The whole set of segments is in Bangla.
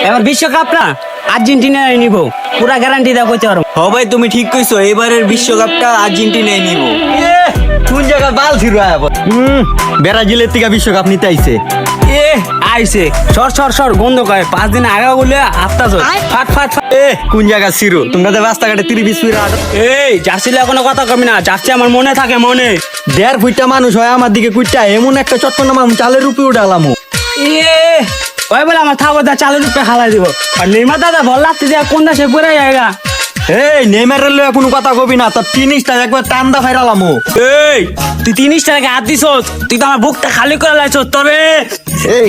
এবার বিশ্বকাপ না আর্জেন্টিনায় নিব, পুরা গ্যারান্টি দেওয়া কইতে পারবো। হ ভাই তুমি ঠিক কইছো, এবারের বিশ্বকাপটা আর্জেন্টিনায় নিব। কোন জায়গা বাল ফিরো আবার ব্রাজিলের থেকে বিশ্বকাপ নিতে আইছে। আইছে সর সর সর গন্ধ করে 5 দিন আগে বলে আফতাস ফাট ফাট ফাট। কোন জায়গা সিরো তোমরা তো রাস্তাঘাটে 30-20 ফিট এই জার্সি লে কোনো কথা কমি না, জার্সি আমার মনে থাকে মনে। 1.5 ফুটটা মানুষ হয় আমার দিকে কুইটা এমন একটা চটকনা মাম চালের রূপে উঠালামো। ওই বলে আমার থাকো দা চালের রূপে খালাই দিব। আর নেইমার দাদা ভাল লাগছে যে কোন দেশে পড়ে জায়গা। এই নেইমারের লয়ে কোনো কথা কবি না, তোর টিনিসটা একবার টান্দা ফাইরালামো। এই তুই 30 টাকা হাত দিছ, তুই তো আমার বুকটা খালি করে লাইছ তবে। এই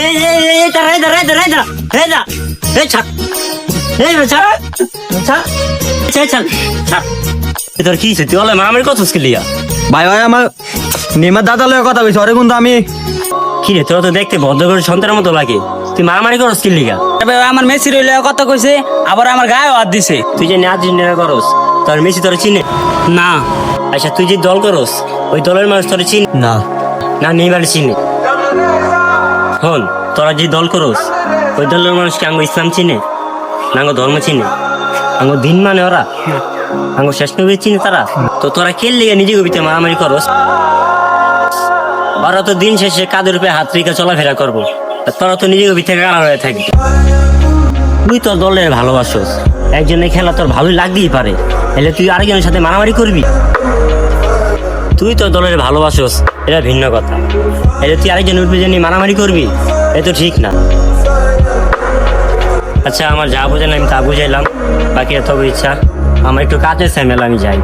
এই এই এই দাঁড়া দাঁড়া দাঁড়া দাঁড়া এই দাঁড়া এই ছাড় এই ছাড় ছাড় ছাড় ছাড় ছাড়। তোর কি তুই বলে মারামারি কত স্কিলিয়া ভাই ভাই আমার নেইমার দাদা লয়ে কথা কইছ, ওরে কিন্তু আমি কি রে তোরা তো দেখতে ভদ্র করে সন্তানের মতো লাগে, তুই মারামারি করো স্কিলিয়া। আমার মেসি রইলে কথা কইছে, আবার আমার গায়ে হাত দিছে। তুই যে আর্জেন্টিনা করস তোর মেসি তোর চিনে না। আচ্ছা তুই যে দল করস ওই দলের মানুষ তোর চিনে না না নেইমার চিনে? হন তোরা যে দল করস ওই দলের মানুষকে আঙ্গ ইসলাম চিনে না আঙ্গ ধর্ম চিনে? আঙ্গ দিন মানে ওরা আঙ্গ শেষ নবী চিনে তারা? তো তোরা কে লিগে নিজে কবিতে মারামারি করস? ওরা তো দিন শেষে কাদের উপরে হাত রেখে চলাফেরা করবো, আর তোরা তো নিজে কবি থেকে কারা হয়ে থাকবি। তুই তোর দলের ভালোবাসস, একজনের খেলা তোর ভালোই লাগতেই পারে, এলে তুই আরেকজনের সাথে মারামারি করবি? তুই তোর দলের ভালোবাসস এটা ভিন্ন কথা, এলে তুই আরেকজনের উপরে জানি মারামারি করবি, এ তো ঠিক না। আচ্ছা আমার যা বোঝেন আমি তা বুঝাইলাম, বাকি এত ইচ্ছা আমার একটু কাজের স্যামেল, আমি যাই।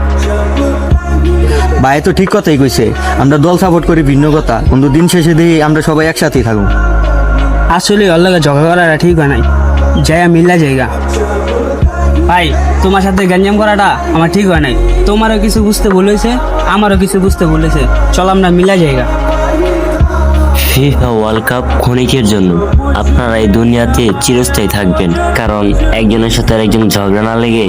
ভাই তো ঠিক কথাই কইছে, আমরা দল সাপোর্ট করি ভিন্ন কথা, কিন্তু দিন শেষে দেখি আমরা সবাই একসাথেই থাকবো। আসলে ওর লগে ঝগড়া করাটা ঠিক হয় নাই, জায়গা মিল্লা জায়গা। ভাই তোমার সাথে গ্যাঞ্জাম করাটা আমার ঠিক হয় নাই, তোমারও কিছু বুঝতে ভুল হয়েছে, আমারও কিছু বুঝতে ভুল হয়েছে, চল আমরা মিলা জায়গা। ফিফা ওয়ার্ল্ড কাপ ক্ষণিকের জন্য, আপনারা এই দুনিয়াতে চিরস্থায়ী থাকবেন, কারণ একজনের সাথে আরেকজন ঝগড়া না লেগে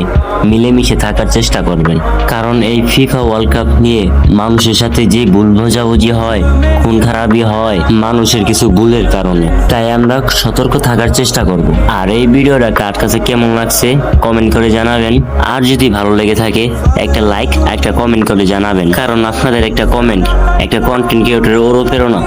মিলেমিশে থাকার চেষ্টা করবেন। কারণ এই ফিফা ওয়ার্ল্ড কাপ নিয়ে মানুষের সাথে যে ভুল বোঝাবুঝি হয়, খুন খারাপি হয় মানুষের কিছু ভুলের কারণে, তাই আমরা সতর্ক থাকার চেষ্টা করব। আর এই ভিডিওটা কার কাছে কেমন লাগছে কমেন্ট করে জানাবেন, আর যদি ভালো লেগে থাকে একটা লাইক একটা কমেন্ট করে জানাবেন, কারণ আপনাদের একটা কমেন্ট একটা কন্টেন্ট ক্রিয়েটরের অনুপ্রেরণা।